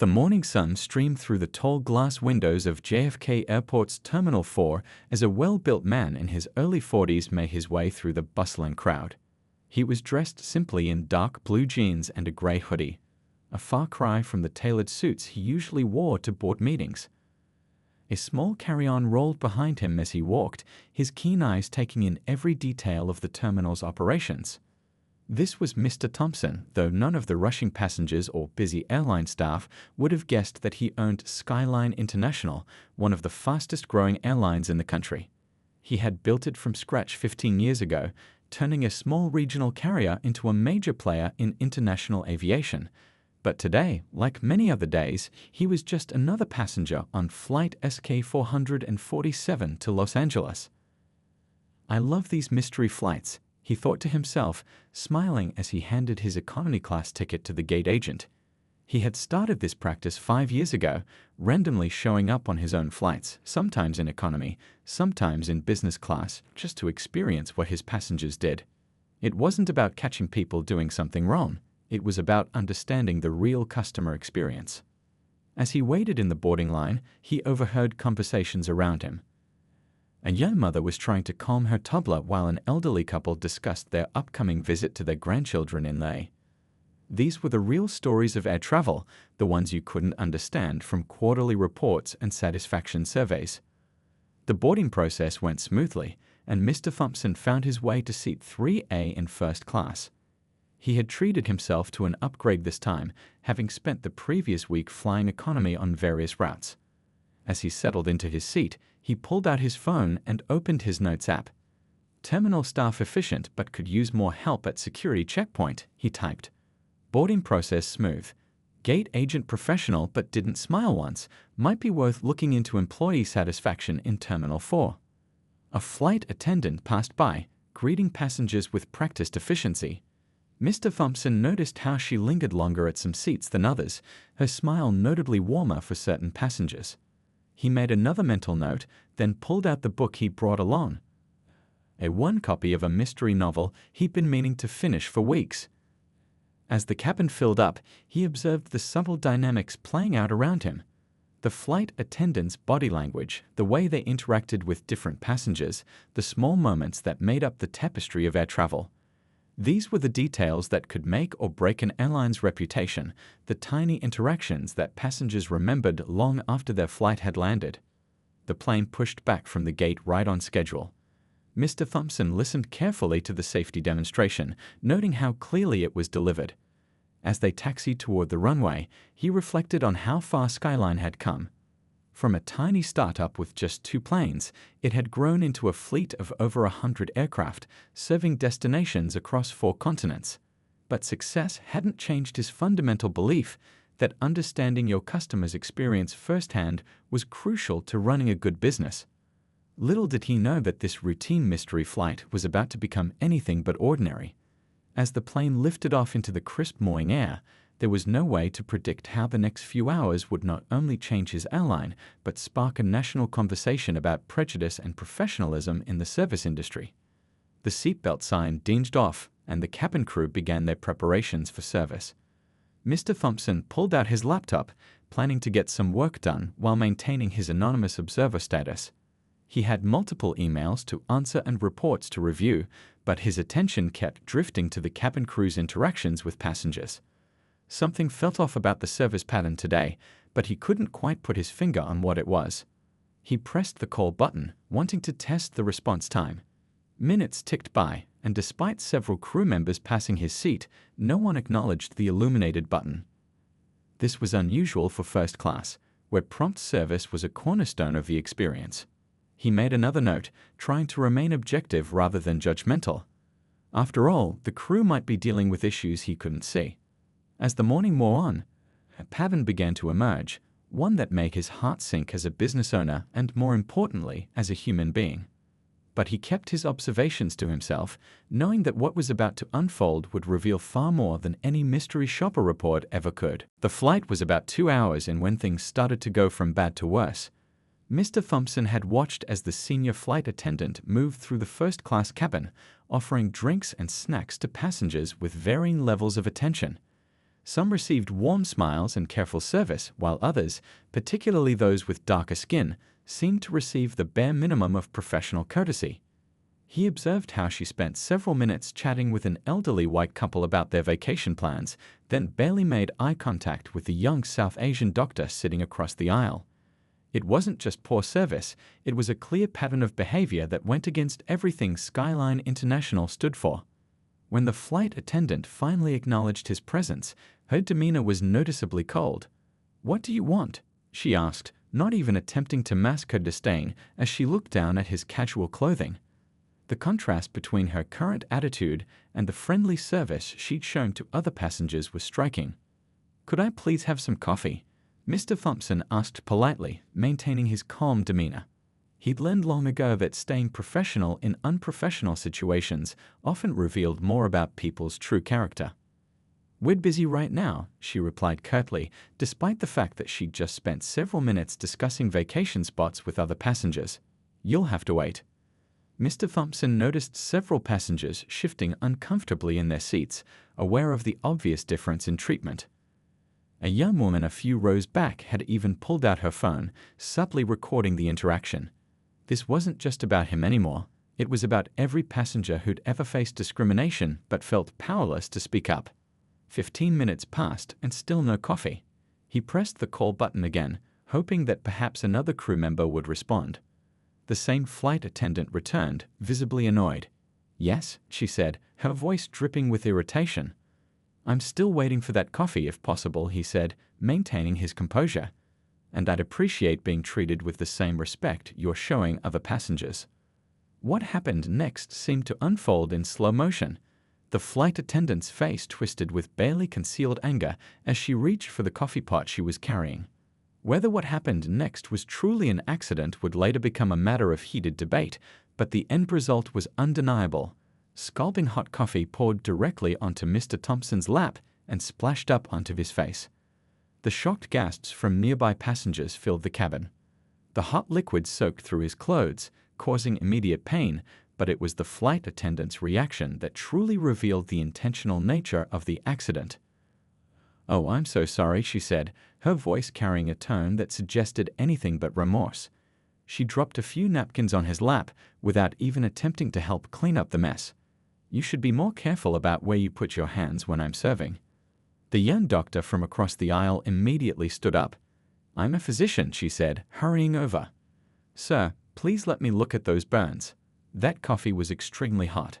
The morning sun streamed through the tall glass windows of JFK Airport's Terminal 4 as a well-built man in his early 40s made his way through the bustling crowd. He was dressed simply in dark blue jeans and a gray hoodie, a far cry from the tailored suits he usually wore to board meetings. A small carry-on rolled behind him as he walked, his keen eyes taking in every detail of the terminal's operations. This was Mr. Thompson, though none of the rushing passengers or busy airline staff would have guessed that he owned Skyline International, one of the fastest-growing airlines in the country. He had built it from scratch 15 years ago, turning a small regional carrier into a major player in international aviation. But today, like many other days, he was just another passenger on Flight SK447 to Los Angeles. "I love these mystery flights," he thought to himself, smiling as he handed his economy class ticket to the gate agent. He had started this practice 5 years ago, randomly showing up on his own flights, sometimes in economy, sometimes in business class, just to experience what his passengers did. It wasn't about catching people doing something wrong. It was about understanding the real customer experience. As he waited in the boarding line, he overheard conversations around him. A young mother was trying to calm her toddler while an elderly couple discussed their upcoming visit to their grandchildren in LA. These were the real stories of air travel, the ones you couldn't understand from quarterly reports and satisfaction surveys. The boarding process went smoothly, and Mr. Thompson found his way to seat 3A in first class. He had treated himself to an upgrade this time, having spent the previous week flying economy on various routes. As he settled into his seat, he pulled out his phone and opened his Notes app. "Terminal staff efficient but could use more help at security checkpoint," he typed. "Boarding process smooth. Gate agent professional but didn't smile once. Might be worth looking into employee satisfaction in Terminal 4. A flight attendant passed by, greeting passengers with practiced efficiency. Mr. Thompson noticed how she lingered longer at some seats than others, her smile notably warmer for certain passengers. He made another mental note, then pulled out the book he brought along. A one copy of a mystery novel he'd been meaning to finish for weeks. As the cabin filled up, he observed the subtle dynamics playing out around him. The flight attendants' body language, the way they interacted with different passengers, the small moments that made up the tapestry of air travel. These were the details that could make or break an airline's reputation, the tiny interactions that passengers remembered long after their flight had landed. The plane pushed back from the gate right on schedule. Mr. Thompson listened carefully to the safety demonstration, noting how clearly it was delivered. As they taxied toward the runway, he reflected on how far Skyline had come. From a tiny startup with just 2 planes, it had grown into a fleet of over 100 aircraft, serving destinations across 4 continents. But success hadn't changed his fundamental belief that understanding your customer's experience firsthand was crucial to running a good business. Little did he know that this routine mystery flight was about to become anything but ordinary. As the plane lifted off into the crisp morning air, there was no way to predict how the next few hours would not only change his airline, but spark a national conversation about prejudice and professionalism in the service industry. The seatbelt sign dinged off, and the cabin crew began their preparations for service. Mr. Thompson pulled out his laptop, planning to get some work done while maintaining his anonymous observer status. He had multiple emails to answer and reports to review, but his attention kept drifting to the cabin crew's interactions with passengers. Something felt off about the service pattern today, but he couldn't quite put his finger on what it was. He pressed the call button, wanting to test the response time. Minutes ticked by, and despite several crew members passing his seat, no one acknowledged the illuminated button. This was unusual for first class, where prompt service was a cornerstone of the experience. He made another note, trying to remain objective rather than judgmental. After all, the crew might be dealing with issues he couldn't see. As the morning wore on, a pattern began to emerge, one that made his heart sink as a business owner and, more importantly, as a human being. But he kept his observations to himself, knowing that what was about to unfold would reveal far more than any mystery shopper report ever could. The flight was about 2 hours in when things started to go from bad to worse. Mr. Thompson had watched as the senior flight attendant moved through the first-class cabin, offering drinks and snacks to passengers with varying levels of attention. Some received warm smiles and careful service, while others, particularly those with darker skin, seemed to receive the bare minimum of professional courtesy. He observed how she spent several minutes chatting with an elderly white couple about their vacation plans, then barely made eye contact with the young South Asian doctor sitting across the aisle. It wasn't just poor service, it was a clear pattern of behavior that went against everything Skyline International stood for. When the flight attendant finally acknowledged his presence, her demeanor was noticeably cold. "What do you want?" she asked, not even attempting to mask her disdain as she looked down at his casual clothing. The contrast between her current attitude and the friendly service she'd shown to other passengers was striking. "Could I please have some coffee?" Mr. Thompson asked politely, maintaining his calm demeanor. He'd learned long ago that staying professional in unprofessional situations often revealed more about people's true character. "We're busy right now," she replied curtly, despite the fact that she'd just spent several minutes discussing vacation spots with other passengers. "You'll have to wait." Mr. Thompson noticed several passengers shifting uncomfortably in their seats, aware of the obvious difference in treatment. A young woman a few rows back had even pulled out her phone, subtly recording the interaction. This wasn't just about him anymore. It was about every passenger who'd ever faced discrimination but felt powerless to speak up. 15 minutes passed and still no coffee. He pressed the call button again, hoping that perhaps another crew member would respond. The same flight attendant returned, visibly annoyed. "Yes," she said, her voice dripping with irritation. "I'm still waiting for that coffee if possible," he said, maintaining his composure. "And I'd appreciate being treated with the same respect you're showing other passengers." What happened next seemed to unfold in slow motion. The flight attendant's face twisted with barely concealed anger as she reached for the coffee pot she was carrying. Whether what happened next was truly an accident would later become a matter of heated debate, but the end result was undeniable. Scalding hot coffee poured directly onto Mr. Thompson's lap and splashed up onto his face. The shocked gasps from nearby passengers filled the cabin. The hot liquid soaked through his clothes, causing immediate pain, but it was the flight attendant's reaction that truly revealed the intentional nature of the accident. "Oh, I'm so sorry," she said, her voice carrying a tone that suggested anything but remorse. She dropped a few napkins on his lap without even attempting to help clean up the mess. "You should be more careful about where you put your hands when I'm serving." The young doctor from across the aisle immediately stood up. "I'm a physician," she said, hurrying over. "Sir, please let me look at those burns. That coffee was extremely hot."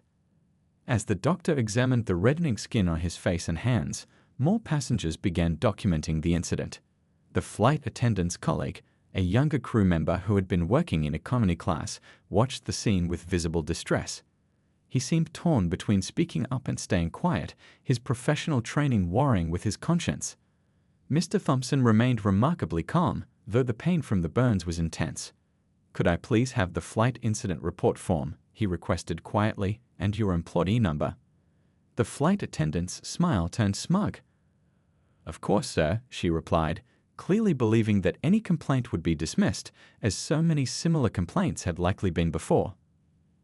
As the doctor examined the reddening skin on his face and hands, more passengers began documenting the incident. The flight attendant's colleague, a younger crew member who had been working in economy class, watched the scene with visible distress. He seemed torn between speaking up and staying quiet, his professional training warring with his conscience. Mr. Thompson remained remarkably calm, though the pain from the burns was intense. "Could I please have the flight incident report form?" he requested quietly, "and your employee number." The flight attendant's smile turned smug. "Of course, sir," she replied, clearly believing that any complaint would be dismissed, as so many similar complaints had likely been before.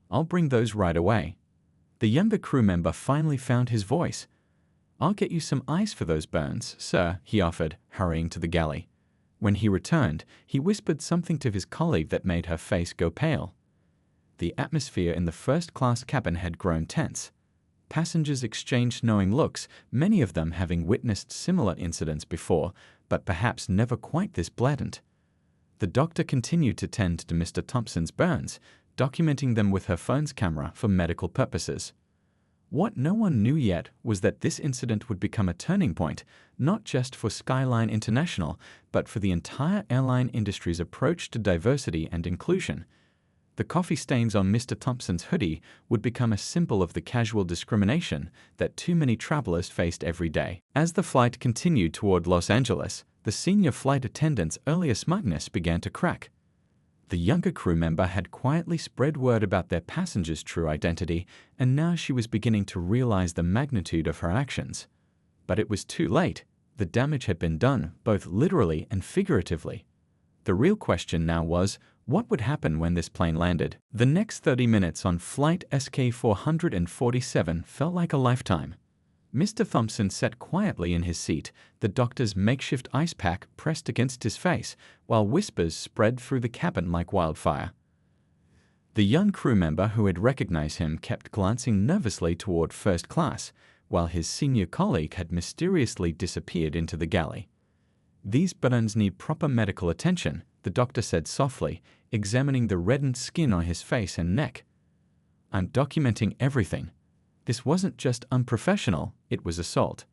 "I'll bring those right away." The younger crew member finally found his voice. "I'll get you some ice for those burns, sir," he offered, hurrying to the galley. When he returned, he whispered something to his colleague that made her face go pale. The atmosphere in the first-class cabin had grown tense. Passengers exchanged knowing looks, many of them having witnessed similar incidents before, but perhaps never quite this blatant. The doctor continued to tend to Mr. Thompson's burns, documenting them with her phone's camera for medical purposes. What no one knew yet was that this incident would become a turning point, not just for Skyline International, but for the entire airline industry's approach to diversity and inclusion. The coffee stains on Mr. Thompson's hoodie would become a symbol of the casual discrimination that too many travelers faced every day. As the flight continued toward Los Angeles, the senior flight attendant's earlier smugness began to crack. The younger crew member had quietly spread word about their passenger's true identity, and now she was beginning to realize the magnitude of her actions. But it was too late. The damage had been done, both literally and figuratively. The real question now was, what would happen when this plane landed? The next 30 minutes on Flight SK-447 felt like a lifetime. Mr. Thompson sat quietly in his seat, the doctor's makeshift ice pack pressed against his face, while whispers spread through the cabin like wildfire. The young crew member who had recognized him kept glancing nervously toward first class, while his senior colleague had mysteriously disappeared into the galley. "These burns need proper medical attention," the doctor said softly, examining the reddened skin on his face and neck. "I'm documenting everything. This wasn't just unprofessional, it was assault."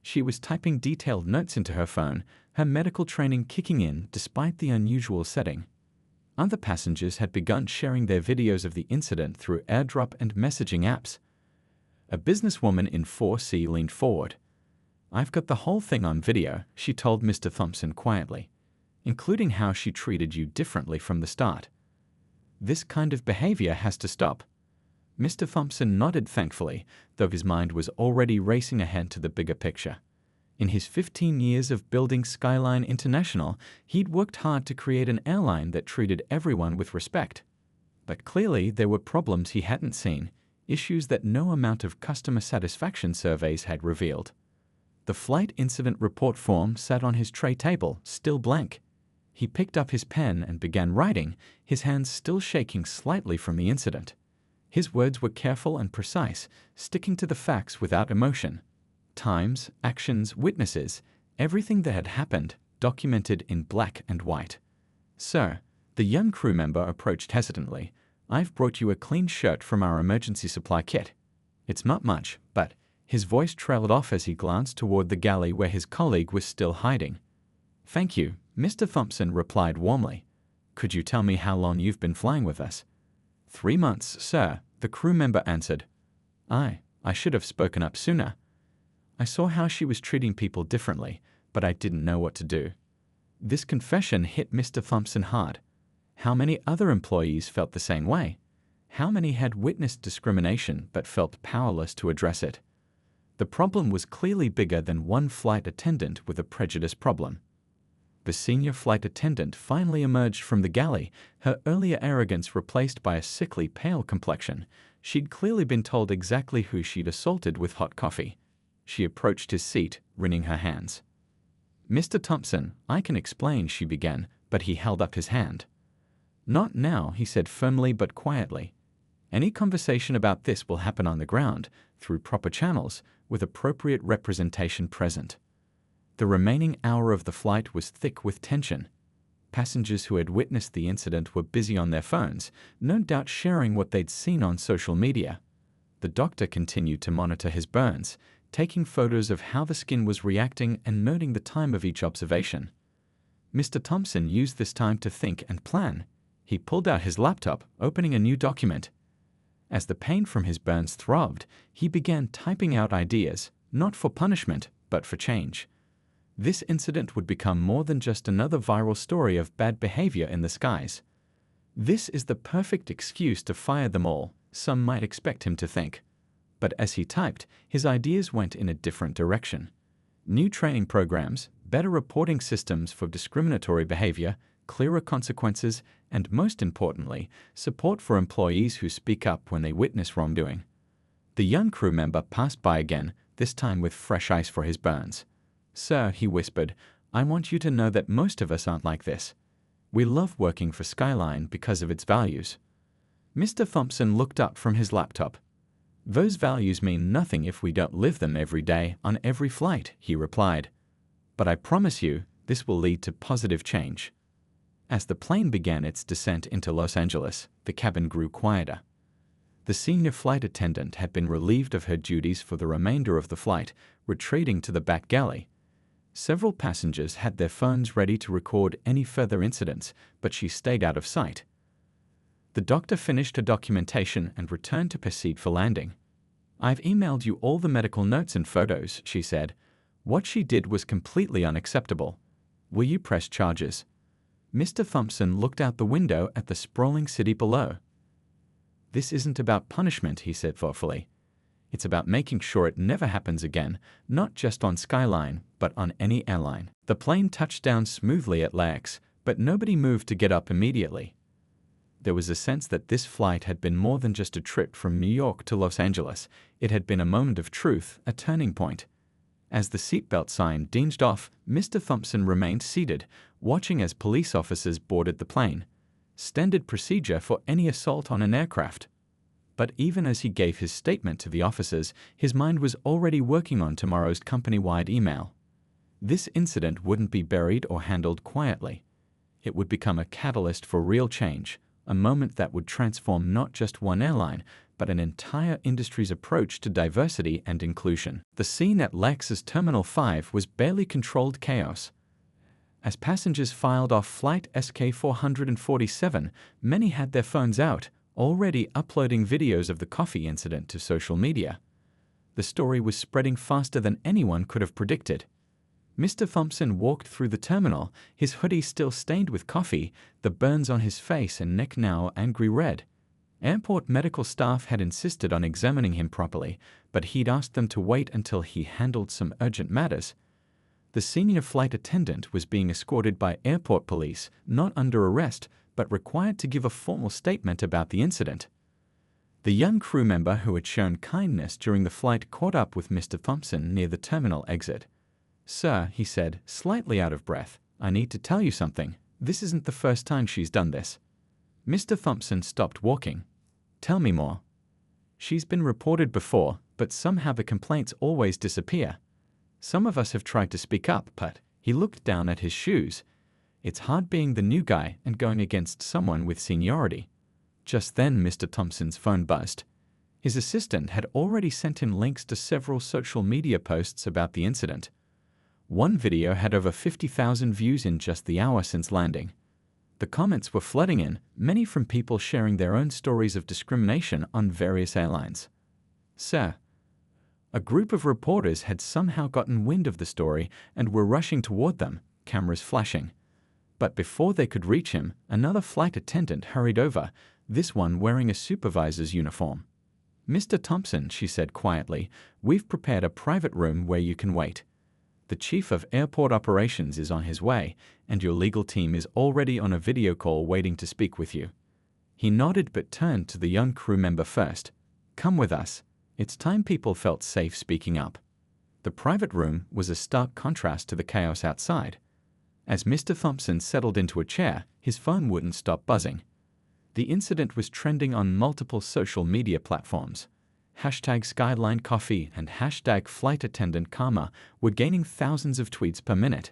She was typing detailed notes into her phone, her medical training kicking in despite the unusual setting. Other passengers had begun sharing their videos of the incident through airdrop and messaging apps. A businesswoman in 4C leaned forward. "I've got the whole thing on video," she told Mr. Thompson quietly, "including how she treated you differently from the start. This kind of behavior has to stop." Mr. Thompson nodded thankfully, though his mind was already racing ahead to the bigger picture. In his 15 years of building Skyline International, he'd worked hard to create an airline that treated everyone with respect. But clearly there were problems he hadn't seen, issues that no amount of customer satisfaction surveys had revealed. The flight incident report form sat on his tray table, still blank. He picked up his pen and began writing, his hands still shaking slightly from the incident. His words were careful and precise, sticking to the facts without emotion. Times, actions, witnesses, everything that had happened, documented in black and white. "Sir," the young crew member approached hesitantly, "I've brought you a clean shirt from our emergency supply kit. It's not much, but..." His voice trailed off as he glanced toward the galley where his colleague was still hiding. "Thank you," Mr. Thompson replied warmly. "Could you tell me how long you've been flying with us?" 3 months, sir," the crew member answered. I should have spoken up sooner. I saw how she was treating people differently, but I didn't know what to do." This confession hit Mr. Thompson hard. How many other employees felt the same way? How many had witnessed discrimination but felt powerless to address it? The problem was clearly bigger than one flight attendant with a prejudice problem. The senior flight attendant finally emerged from the galley, her earlier arrogance replaced by a sickly pale complexion. She'd clearly been told exactly who she'd assaulted with hot coffee. She approached his seat, wringing her hands. "Mr. Thompson, I can explain," she began, but he held up his hand. "Not now," he said firmly but quietly. "Any conversation about this will happen on the ground, through proper channels, with appropriate representation present." The remaining hour of the flight was thick with tension. Passengers who had witnessed the incident were busy on their phones, no doubt sharing what they'd seen on social media. The doctor continued to monitor his burns, taking photos of how the skin was reacting and noting the time of each observation. Mr. Thompson used this time to think and plan. He pulled out his laptop, opening a new document. As the pain from his burns throbbed, he began typing out ideas, not for punishment, but for change. This incident would become more than just another viral story of bad behavior in the skies. This is the perfect excuse to fire them all, some might expect him to think. But as he typed, his ideas went in a different direction. New training programs, better reporting systems for discriminatory behavior, clearer consequences, and most importantly, support for employees who speak up when they witness wrongdoing. The young crew member passed by again, this time with fresh ice for his burns. "Sir," he whispered, "I want you to know that most of us aren't like this. We love working for Skyline because of its values." Mr. Thompson looked up from his laptop. "Those values mean nothing if we don't live them every day on every flight," he replied. "But I promise you, this will lead to positive change." As the plane began its descent into Los Angeles, the cabin grew quieter. The senior flight attendant had been relieved of her duties for the remainder of the flight, retreating to the back galley. Several passengers had their phones ready to record any further incidents, but she stayed out of sight. The doctor finished her documentation and returned to proceed for landing. "I've emailed you all the medical notes and photos," she said. "What she did was completely unacceptable. Will you press charges?" Mr. Thompson looked out the window at the sprawling city below. "This isn't about punishment," he said thoughtfully. "It's about making sure it never happens again, not just on Skyline, but on any airline." The plane touched down smoothly at LAX, but nobody moved to get up immediately. There was a sense that this flight had been more than just a trip from New York to Los Angeles. It had been a moment of truth, a turning point. As the seatbelt sign dinged off, Mr. Thompson remained seated, watching as police officers boarded the plane. Standard procedure for any assault on an aircraft. But even as he gave his statement to the officers, his mind was already working on tomorrow's company-wide email. This incident wouldn't be buried or handled quietly. It would become a catalyst for real change, a moment that would transform not just one airline, but an entire industry's approach to diversity and inclusion. The scene at LAX's Terminal 5 was barely controlled chaos. As passengers filed off Flight SK447, many had their phones out, already uploading videos of the coffee incident to social media. The story was spreading faster than anyone could have predicted. Mr. Thompson walked through the terminal, his hoodie still stained with coffee, the burns on his face and neck now angry red. Airport medical staff had insisted on examining him properly, but he'd asked them to wait until he handled some urgent matters. The senior flight attendant was being escorted by airport police, not under arrest, but required to give a formal statement about the incident. The young crew member who had shown kindness during the flight caught up with Mr. Thompson near the terminal exit. "Sir," he said, slightly out of breath, "I need to tell you something. This isn't the first time she's done this." Mr. Thompson stopped walking. "Tell me more." "She's been reported before, but somehow the complaints always disappear. Some of us have tried to speak up, but—" he looked down at his shoes. "It's hard being the new guy and going against someone with seniority." Just then Mr. Thompson's phone buzzed. His assistant had already sent him links to several social media posts about the incident. One video had over 50,000 views in just the hour since landing. The comments were flooding in, many from people sharing their own stories of discrimination on various airlines. "Sir." A group of reporters had somehow gotten wind of the story and were rushing toward them, cameras flashing. But before they could reach him, another flight attendant hurried over, this one wearing a supervisor's uniform. "Mr. Thompson," she said quietly, "we've prepared a private room where you can wait. The chief of airport operations is on his way, and your legal team is already on a video call waiting to speak with you." He nodded but turned to the young crew member first. "Come with us." It's time people felt safe speaking up. The private room was a stark contrast to the chaos outside. As Mr. Thompson settled into a chair, his phone wouldn't stop buzzing. The incident was trending on multiple social media platforms. #SkylineCoffee and #FlightAttendantKarma were gaining thousands of tweets per minute.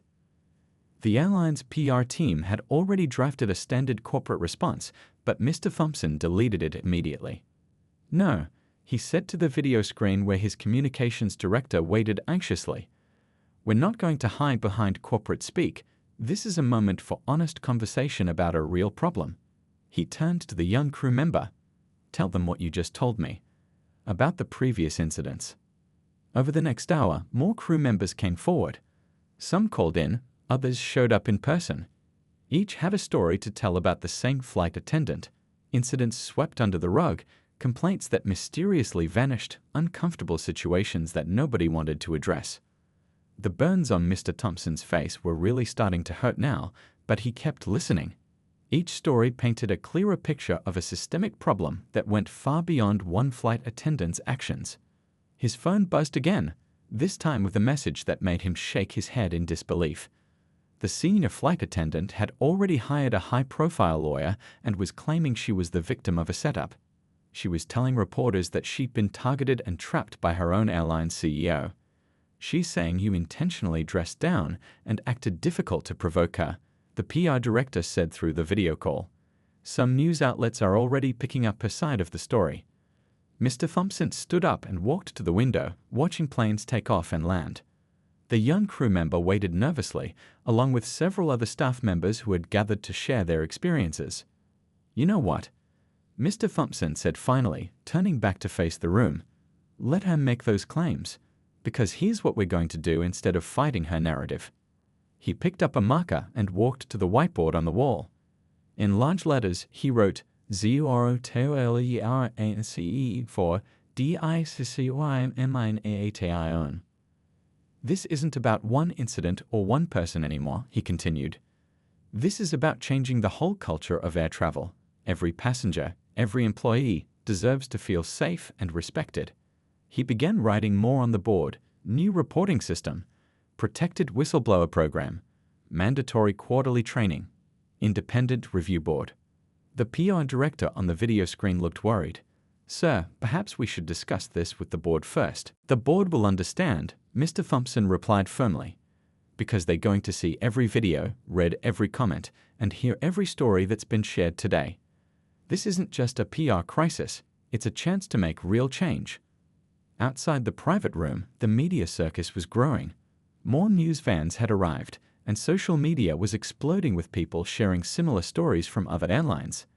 The airline's PR team had already drafted a standard corporate response, but Mr. Thompson deleted it immediately. "No," he said to the video screen where his communications director waited anxiously. "We're not going to hide behind corporate speak. This is a moment for honest conversation about a real problem." He turned to the young crew member. "Tell them what you just told me about the previous incidents." Over the next hour, more crew members came forward. Some called in, others showed up in person. Each had a story to tell about the same flight attendant, incidents swept under the rug, complaints that mysteriously vanished, uncomfortable situations that nobody wanted to address. The burns on Mr. Thompson's face were really starting to hurt now, but he kept listening. Each story painted a clearer picture of a systemic problem that went far beyond one flight attendant's actions. His phone buzzed again, this time with a message that made him shake his head in disbelief. The senior flight attendant had already hired a high-profile lawyer and was claiming she was the victim of a setup. She was telling reporters that she'd been targeted and trapped by her own airline CEO. "She's saying you intentionally dressed down and acted difficult to provoke her," the PR director said through the video call. "Some news outlets are already picking up her side of the story." Mr. Thompson stood up and walked to the window, watching planes take off and land. The young crew member waited nervously, along with several other staff members who had gathered to share their experiences. "You know what?" Mr. Thompson said finally, turning back to face the room. "Let her make those claims, because here's what we're going to do instead of fighting her narrative." He picked up a marker and walked to the whiteboard on the wall. In large letters, he wrote ZUROTOLERANCE for DICCYMINAATION. "This isn't about one incident or one person anymore," he continued. "This is about changing the whole culture of air travel. Every passenger, every employee deserves to feel safe and respected. He began writing more on the board: new reporting system, protected whistleblower program, mandatory quarterly training, independent review board. The PR director on the video screen looked worried. "Sir, perhaps we should discuss this with the board first." "The board will understand," Mr. Thompson replied firmly, "because they're going to see every video, read every comment, and hear every story that's been shared today. This isn't just a PR crisis, it's a chance to make real change." Outside the private room, the media circus was growing. More news vans had arrived, and social media was exploding with people sharing similar stories from other airlines.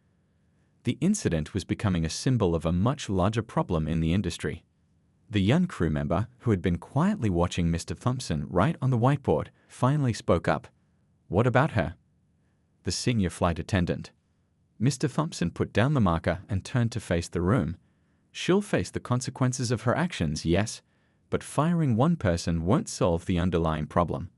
The incident was becoming a symbol of a much larger problem in the industry. The young crew member, who had been quietly watching Mr. Thompson write on the whiteboard, finally spoke up. "What about her?" The senior flight attendant. Mr. Thompson put down the marker and turned to face the room. "She'll face the consequences of her actions, yes, but firing one person won't solve the underlying problem.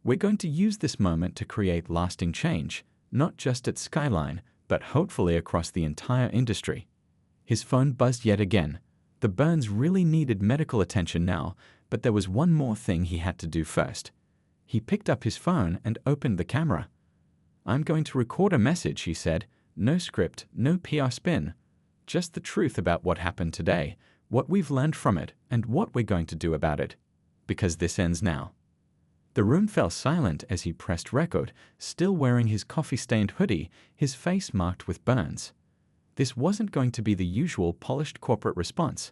We're going to use this moment to create lasting change, not just at Skyline, but hopefully across the entire industry." His phone buzzed yet again. The burns really needed medical attention now, but there was one more thing he had to do first. He picked up his phone and opened the camera. "I'm going to record a message," he said. "No script, no PR spin. Just the truth about what happened today, what we've learned from it, and what we're going to do about it. Because this ends now." The room fell silent as he pressed record, still wearing his coffee-stained hoodie, his face marked with burns. This wasn't going to be the usual polished corporate response.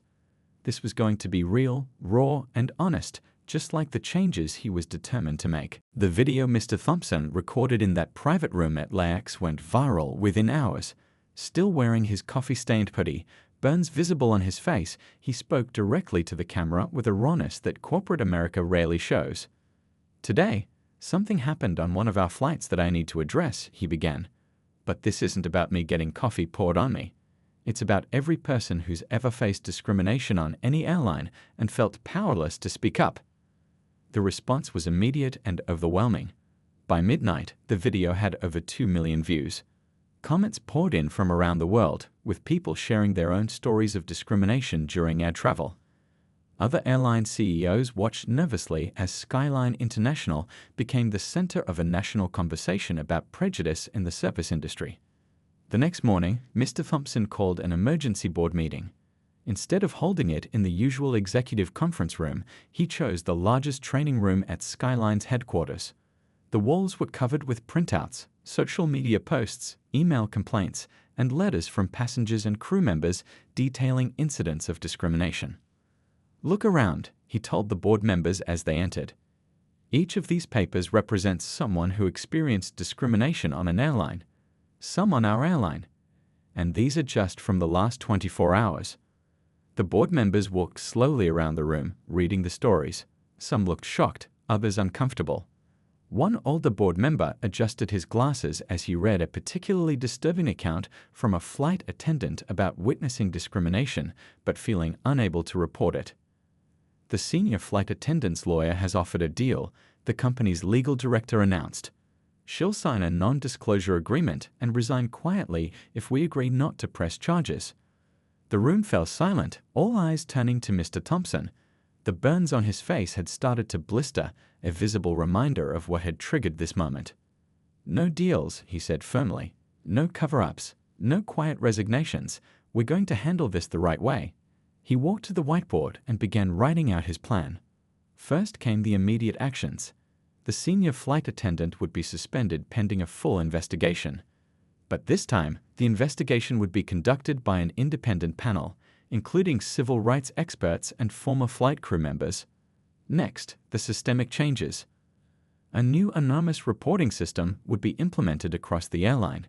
This was going to be real, raw, and honest, just like the changes he was determined to make. The video Mr. Thompson recorded in that private room at LAX went viral within hours. Still wearing his coffee-stained hoodie, burns visible on his face, he spoke directly to the camera with a rawness that corporate America rarely shows. "Today, something happened on one of our flights that I need to address," he began. "But this isn't about me getting coffee poured on me. It's about every person who's ever faced discrimination on any airline and felt powerless to speak up." The response was immediate and overwhelming. By midnight, the video had over 2 million views. Comments poured in from around the world, with people sharing their own stories of discrimination during air travel. Other airline CEOs watched nervously as Skyline International became the center of a national conversation about prejudice in the service industry. The next morning, Mr. Thompson called an emergency board meeting. Instead of holding it in the usual executive conference room, he chose the largest training room at Skyline's headquarters. The walls were covered with printouts, social media posts, email complaints, and letters from passengers and crew members detailing incidents of discrimination. "Look around," he told the board members as they entered. "Each of these papers represents someone who experienced discrimination on an airline. Some on our airline. And these are just from the last 24 hours. The board members walked slowly around the room, reading the stories. Some looked shocked, others uncomfortable. One older board member adjusted his glasses as he read a particularly disturbing account from a flight attendant about witnessing discrimination but feeling unable to report it. "The senior flight attendant's lawyer has offered a deal," the company's legal director announced. "She'll sign a non-disclosure agreement and resign quietly if we agree not to press charges." The room fell silent, all eyes turning to Mr. Thompson. The burns on his face had started to blister, a visible reminder of what had triggered this moment. "No deals," he said firmly. "No cover-ups. No quiet resignations. We're going to handle this the right way." He walked to the whiteboard and began writing out his plan. First came the immediate actions. The senior flight attendant would be suspended pending a full investigation. But this time, the investigation would be conducted by an independent panel, including civil rights experts and former flight crew members. Next, the systemic changes. A new anonymous reporting system would be implemented across the airline.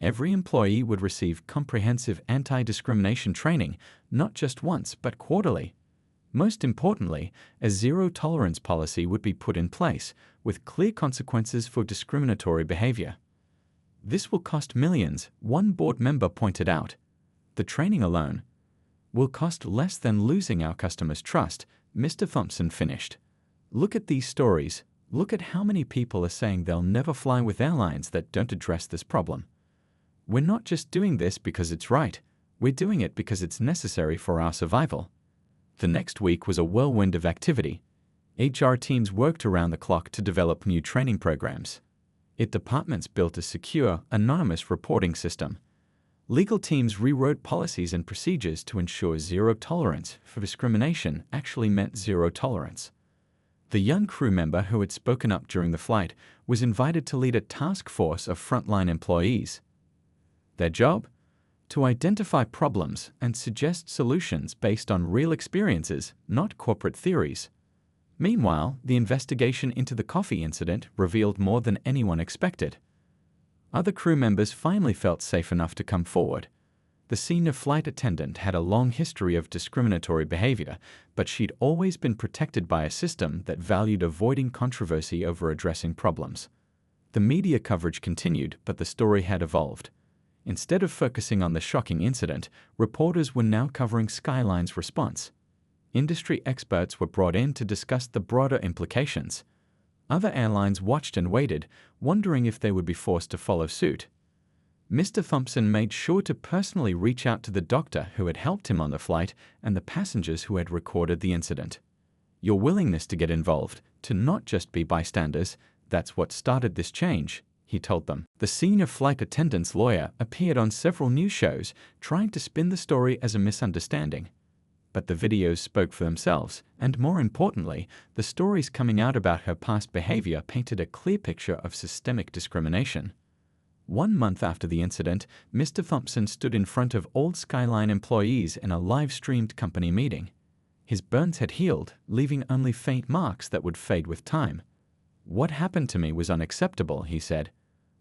Every employee would receive comprehensive anti-discrimination training, not just once, but quarterly. Most importantly, a zero-tolerance policy would be put in place, with clear consequences for discriminatory behavior. "This will cost millions," one board member pointed out. "The training alone will cost less than losing our customers' trust," Mr. Thompson finished. "Look at these stories. Look at how many people are saying they'll never fly with airlines that don't address this problem. "We're not just doing this because it's right. We're doing it because it's necessary for our survival." The next week was a whirlwind of activity. HR teams worked around the clock to develop new training programs. Departments built a secure, anonymous reporting system. Legal teams rewrote policies and procedures to ensure zero tolerance for discrimination actually meant zero tolerance. The young crew member who had spoken up during the flight was invited to lead a task force of frontline employees. Their job? To identify problems and suggest solutions based on real experiences, not corporate theories. Meanwhile, the investigation into the coffee incident revealed more than anyone expected. Other crew members finally felt safe enough to come forward. The senior flight attendant had a long history of discriminatory behavior, but she'd always been protected by a system that valued avoiding controversy over addressing problems. The media coverage continued, but the story had evolved. Instead of focusing on the shocking incident, reporters were now covering Skyline's response. Industry experts were brought in to discuss the broader implications. Other airlines watched and waited, wondering if they would be forced to follow suit. Mr. Thompson made sure to personally reach out to the doctor who had helped him on the flight and the passengers who had recorded the incident. "Your willingness to get involved, to not just be bystanders, that's what started this change," he told them. The senior flight attendant's lawyer appeared on several news shows, trying to spin the story as a misunderstanding. But the videos spoke for themselves, and more importantly, the stories coming out about her past behavior painted a clear picture of systemic discrimination. 1 month after the incident, Mr. Thompson stood in front of all Skyline employees in a live-streamed company meeting. His burns had healed, leaving only faint marks that would fade with time. "What happened to me was unacceptable," he said.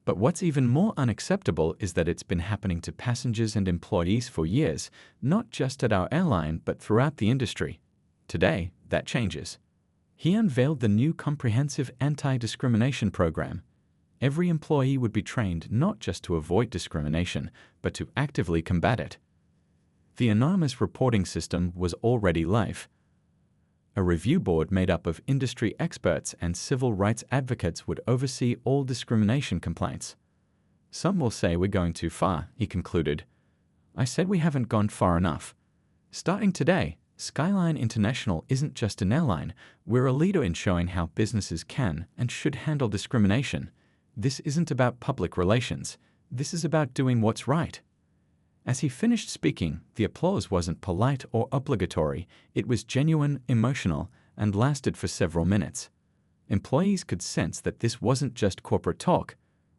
"But what's even more unacceptable is that it's been happening to passengers and employees for years, not just at our airline but throughout the industry. Today, that changes." He unveiled the new comprehensive anti-discrimination program. Every employee would be trained not just to avoid discrimination, but to actively combat it. The anonymous reporting system was already live. A review board made up of industry experts and civil rights advocates would oversee all discrimination complaints. "Some will say we're going too far," he concluded. "I said we haven't gone far enough. Starting today, Skyline International isn't just an airline. We're a leader in showing how businesses can and should handle discrimination. This isn't about public relations. This is about doing what's right." As he finished speaking, the applause wasn't polite or obligatory. It was genuine, emotional, and lasted for several minutes. Employees could sense that this wasn't just corporate talk.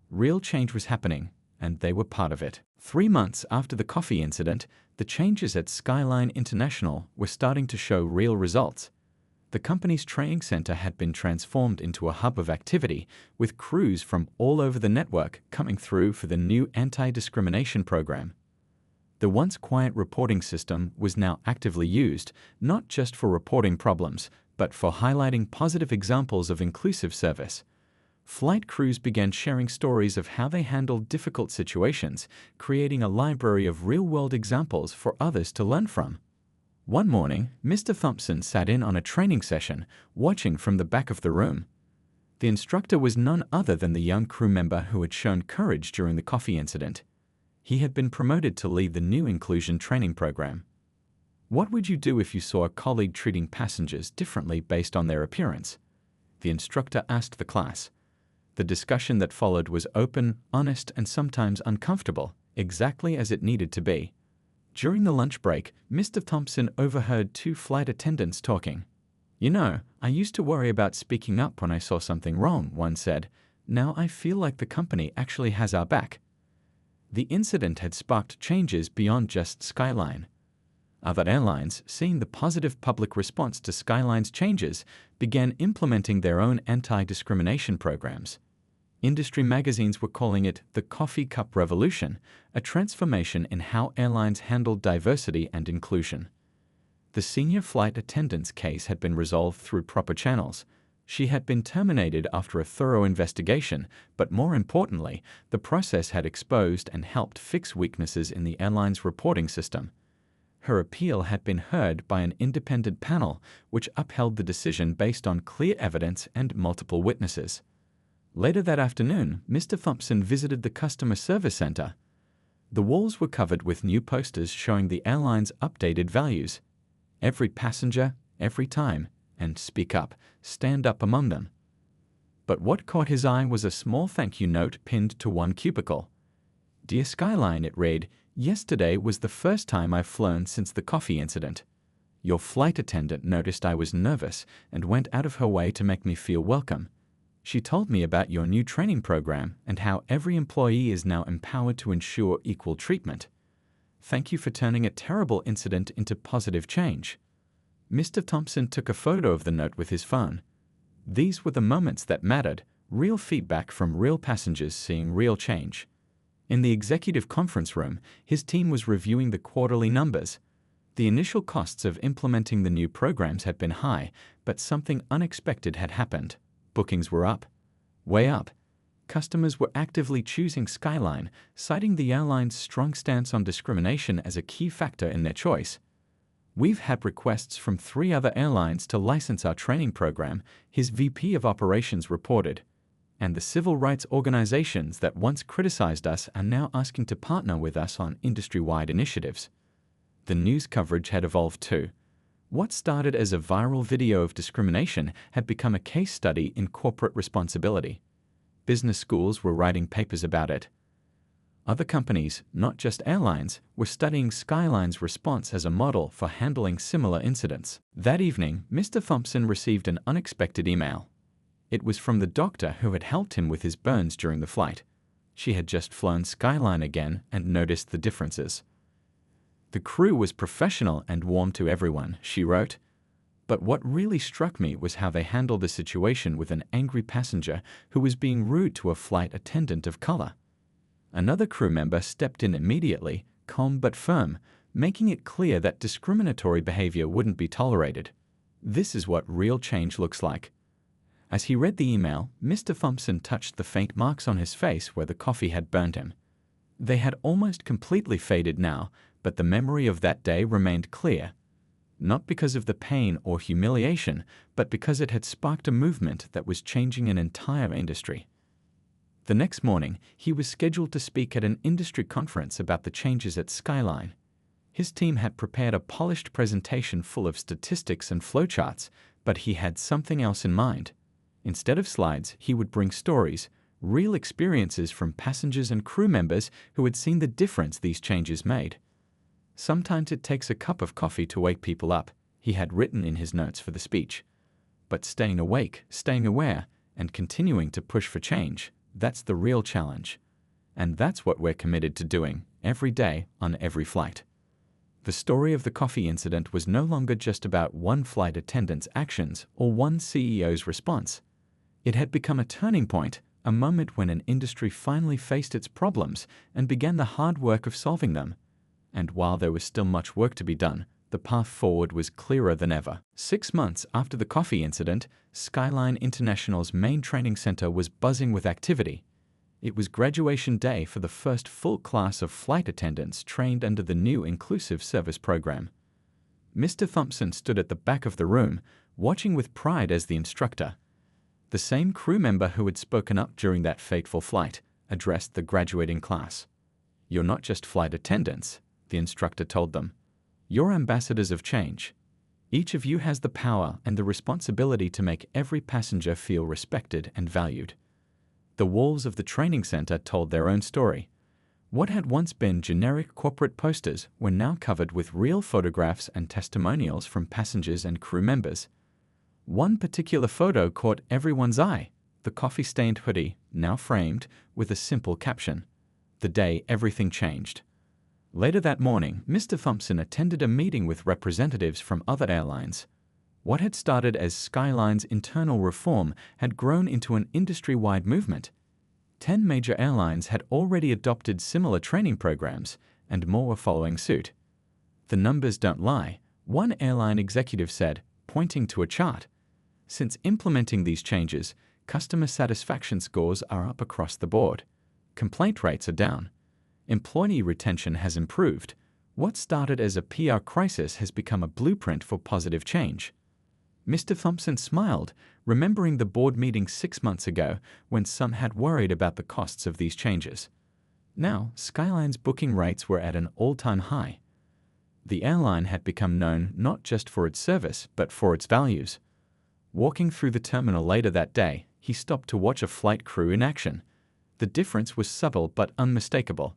Real change was happening, and they were part of it. 3 months after the coffee incident, the changes at Skyline International were starting to show real results. The company's training center had been transformed into a hub of activity, with crews from all over the network coming through for the new anti-discrimination program. The once quiet reporting system was now actively used, not just for reporting problems, but for highlighting positive examples of inclusive service. Flight crews began sharing stories of how they handled difficult situations, creating a library of real-world examples for others to learn from. One morning, Mr. Thompson sat in on a training session, watching from the back of the room. The instructor was none other than the young crew member who had shown courage during the coffee incident. He had been promoted to lead the new inclusion training program. "What would you do if you saw a colleague treating passengers differently based on their appearance?" the instructor asked the class. The discussion that followed was open, honest, and sometimes uncomfortable, exactly as it needed to be. During the lunch break, Mr. Thompson overheard 2 flight attendants talking. "You know, I used to worry about speaking up when I saw something wrong," one said. "Now I feel like the company actually has our back." The incident had sparked changes beyond just Skyline. Other airlines, seeing the positive public response to Skyline's changes, began implementing their own anti-discrimination programs. Industry magazines were calling it the Coffee Cup Revolution, a transformation in how airlines handled diversity and inclusion. The senior flight attendant's case had been resolved through proper channels. She had been terminated after a thorough investigation, but more importantly, the process had exposed and helped fix weaknesses in the airline's reporting system. Her appeal had been heard by an independent panel, which upheld the decision based on clear evidence and multiple witnesses. Later that afternoon, Mr. Thompson visited the customer service center. The walls were covered with new posters showing the airline's updated values. Every passenger, every time, and speak up, stand up among them. But what caught his eye was a small thank you note pinned to one cubicle. "Dear Skyline," it read, "yesterday was the first time I've flown since the coffee incident. Your flight attendant noticed I was nervous and went out of her way to make me feel welcome. She told me about your new training program and how every employee is now empowered to ensure equal treatment. Thank you for turning a terrible incident into positive change." Mr. Thompson took a photo of the note with his phone. These were the moments that mattered, real feedback from real passengers seeing real change. In the executive conference room, his team was reviewing the quarterly numbers. The initial costs of implementing the new programs had been high, but something unexpected had happened. Bookings were up. Way up. Customers were actively choosing Skyline, citing the airline's strong stance on discrimination as a key factor in their choice. "We've had requests from 3 other airlines to license our training program," his VP of Operations reported. "And the civil rights organizations that once criticized us are now asking to partner with us on industry-wide initiatives." The news coverage had evolved too. What started as a viral video of discrimination had become a case study in corporate responsibility. Business schools were writing papers about it. Other companies, not just airlines, were studying Skyline's response as a model for handling similar incidents. That evening, Mr. Thompson received an unexpected email. It was from the doctor who had helped him with his burns during the flight. She had just flown Skyline again and noticed the differences. "The crew was professional and warm to everyone," she wrote. "But what really struck me was how they handled the situation with an angry passenger who was being rude to a flight attendant of color. Another crew member stepped in immediately, calm but firm, making it clear that discriminatory behavior wouldn't be tolerated. This is what real change looks like." As he read the email, Mr. Thompson touched the faint marks on his face where the coffee had burned him. They had almost completely faded now, but the memory of that day remained clear. Not because of the pain or humiliation, but because it had sparked a movement that was changing an entire industry. The next morning, he was scheduled to speak at an industry conference about the changes at Skyline. His team had prepared a polished presentation full of statistics and flowcharts, but he had something else in mind. Instead of slides, he would bring stories, real experiences from passengers and crew members who had seen the difference these changes made. "Sometimes it takes a cup of coffee to wake people up," he had written in his notes for the speech. "But staying awake, staying aware, and continuing to push for change, that's the real challenge. And that's what we're committed to doing, every day, on every flight." The story of the coffee incident was no longer just about one flight attendant's actions or one CEO's response. It had become a turning point, a moment when an industry finally faced its problems and began the hard work of solving them. And while there was still much work to be done, the path forward was clearer than ever. 6 months after the coffee incident, Skyline International's main training center was buzzing with activity. It was graduation day for the first full class of flight attendants trained under the new Inclusive Service Program. Mr. Thompson stood at the back of the room, watching with pride as the instructor. The same crew member who had spoken up during that fateful flight addressed the graduating class. "You're not just flight attendants," the instructor told them. "You're ambassadors of change. Each of you has the power and the responsibility to make every passenger feel respected and valued." The walls of the training center told their own story. What had once been generic corporate posters were now covered with real photographs and testimonials from passengers and crew members. One particular photo caught everyone's eye: the coffee-stained hoodie, now framed, with a simple caption, "The day everything changed." Later that morning, Mr. Thompson attended a meeting with representatives from other airlines. What had started as Skyline's internal reform had grown into an industry-wide movement. 10 major airlines had already adopted similar training programs, and more were following suit. "The numbers don't lie," one airline executive said, pointing to a chart. "Since implementing these changes, customer satisfaction scores are up across the board. Complaint rates are down. Employee retention has improved. What started as a PR crisis has become a blueprint for positive change." Mr. Thompson smiled, remembering the board meeting 6 months ago when some had worried about the costs of these changes. Now, Skyline's booking rates were at an all-time high. The airline had become known not just for its service, but for its values. Walking through the terminal later that day, he stopped to watch a flight crew in action. The difference was subtle but unmistakable.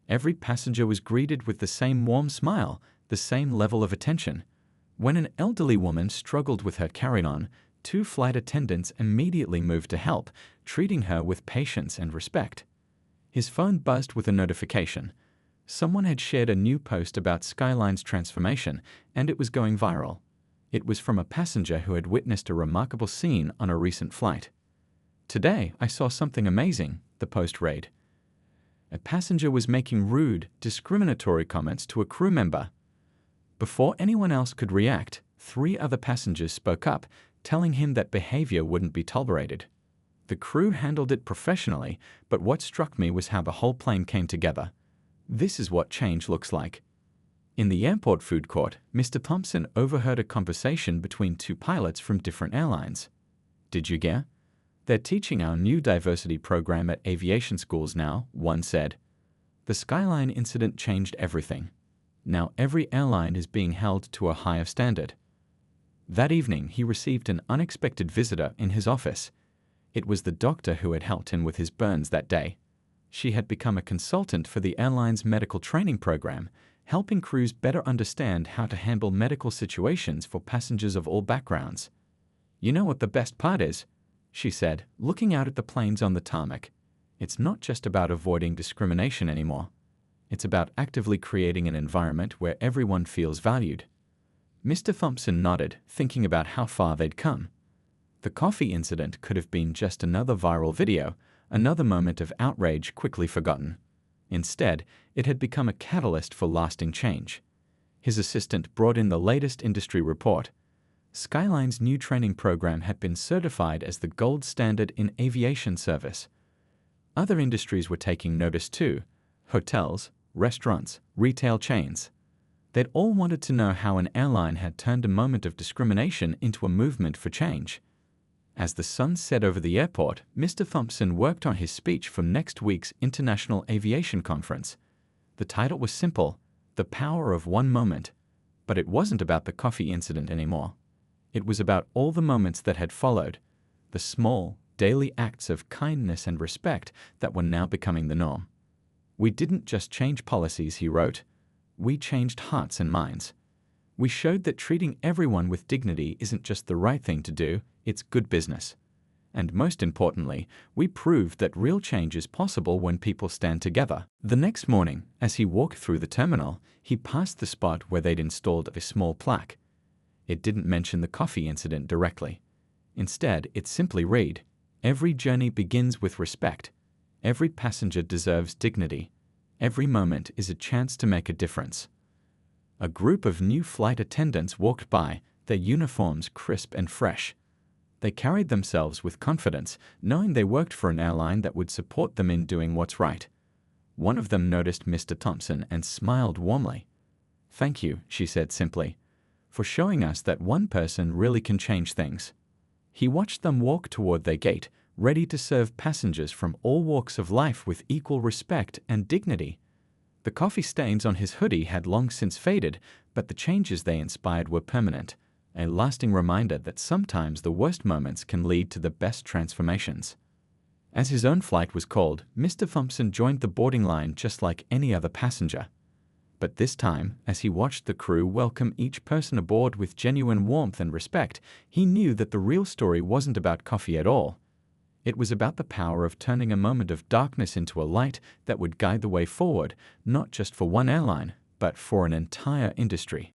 Every passenger was greeted with the same warm smile, the same level of attention. When an elderly woman struggled with her carry-on, 2 flight attendants immediately moved to help, treating her with patience and respect. His phone buzzed with a notification. Someone had shared a new post about Skyline's transformation, and it was going viral. It was from a passenger who had witnessed a remarkable scene on a recent flight. "Today, I saw something amazing," the post read. A passenger was making rude, discriminatory comments to a crew member. Before anyone else could react, 3 other passengers spoke up, telling him that behavior wouldn't be tolerated. The crew handled it professionally, but what struck me was how the whole plane came together. This is what change looks like. In the airport food court, Mr. Thompson overheard a conversation between 2 pilots from different airlines. "Did you get? They're teaching our new diversity program at aviation schools now," one said. "The Skyline incident changed everything. Now every airline is being held to a higher standard." That evening, he received an unexpected visitor in his office. It was the doctor who had helped him with his burns that day. She had become a consultant for the airline's medical training program, helping crews better understand how to handle medical situations for passengers of all backgrounds. "You know what the best part is?" she said, looking out at the planes on the tarmac. "It's not just about avoiding discrimination anymore. It's about actively creating an environment where everyone feels valued." Mr. Thompson nodded, thinking about how far they'd come. The coffee incident could have been just another viral video, another moment of outrage quickly forgotten. Instead, it had become a catalyst for lasting change. His assistant brought in the latest industry report. Skyline's new training program had been certified as the gold standard in aviation service. Other industries were taking notice too: hotels, restaurants, retail chains. They'd all wanted to know how an airline had turned a moment of discrimination into a movement for change. As the sun set over the airport, Mr. Thompson worked on his speech for next week's International Aviation Conference. The title was simple: "The Power of One Moment." But it wasn't about the coffee incident anymore. It was about all the moments that had followed, the small, daily acts of kindness and respect that were now becoming the norm. "We didn't just change policies," he wrote. "We changed hearts and minds. We showed that treating everyone with dignity isn't just the right thing to do, it's good business. And most importantly, we proved that real change is possible when people stand together." The next morning, as he walked through the terminal, he passed the spot where they'd installed a small plaque. It didn't mention the coffee incident directly. Instead, it simply read, "Every journey begins with respect. Every passenger deserves dignity. Every moment is a chance to make a difference." A group of new flight attendants walked by, their uniforms crisp and fresh. They carried themselves with confidence, knowing they worked for an airline that would support them in doing what's right. One of them noticed Mr. Thompson and smiled warmly. "Thank you," she said simply, "for showing us that one person really can change things." He watched them walk toward their gate, ready to serve passengers from all walks of life with equal respect and dignity. The coffee stains on his hoodie had long since faded, but the changes they inspired were permanent, a lasting reminder that sometimes the worst moments can lead to the best transformations. As his own flight was called, Mr. Thompson joined the boarding line just like any other passenger. But this time, as he watched the crew welcome each person aboard with genuine warmth and respect, he knew that the real story wasn't about coffee at all. It was about the power of turning a moment of darkness into a light that would guide the way forward, not just for one airline, but for an entire industry.